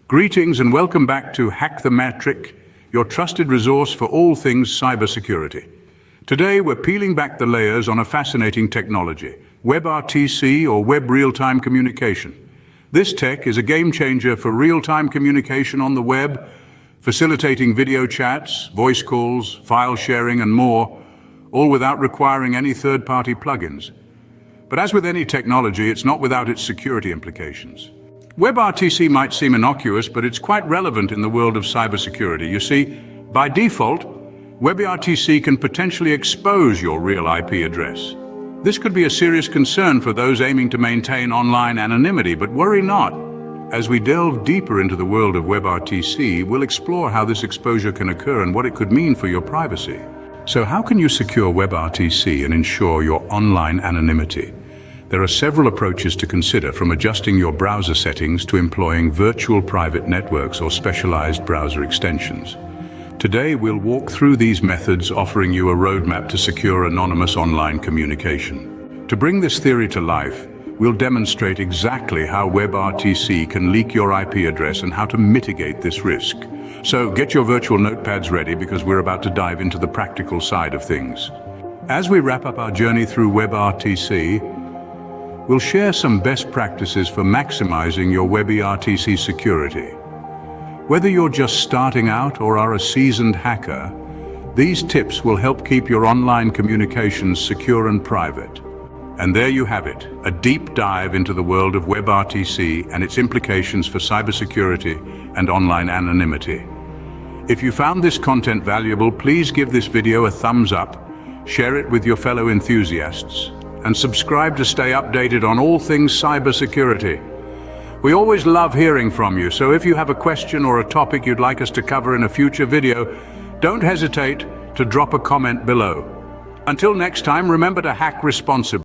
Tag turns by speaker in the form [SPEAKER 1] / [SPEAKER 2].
[SPEAKER 1] Greetings and welcome back to Hack the Metric, your trusted resource for all things cybersecurity. Today we're peeling back the layers on a fascinating technology, WebRTC or Web Real-Time Communication. This tech is a game changer for real-time communication on the web, facilitating video chats, voice calls, file sharing and more, all without requiring any third-party plugins. But as with any technology, it's not without its security implications. WebRTC might seem innocuous, but it's quite relevant in the world of cybersecurity. You see, by default, WebRTC can potentially expose your real IP address. This could be a serious concern for those aiming to maintain online anonymity, but worry not. As we delve deeper into the world of WebRTC, we'll explore how this exposure can occur and what it could mean for your privacy. So how can you secure WebRTC and ensure your online anonymity? There are several approaches to consider, from adjusting your browser settings to employing virtual private networks or specialized browser extensions. Today, we'll walk through these methods, offering you a roadmap to secure anonymous online communication. To bring this theory to life, we'll demonstrate exactly how WebRTC can leak your IP address and how to mitigate this risk. So get your virtual notepads ready, because we're about to dive into the practical side of things. As we wrap up our journey through WebRTC, we'll share some best practices for maximizing your WebRTC security. Whether you're just starting out or are a seasoned hacker, these tips will help keep your online communications secure and private. And there you have it, a deep dive into the world of WebRTC and its implications for cybersecurity and online anonymity. If you found this content valuable, please give this video a thumbs up, share it with your fellow enthusiasts, and subscribe to stay updated on all things cybersecurity. We always love hearing from you, so if you have a question or a topic you'd like us to cover in a future video, don't hesitate to drop a comment below. Until next time, remember to hack responsibly.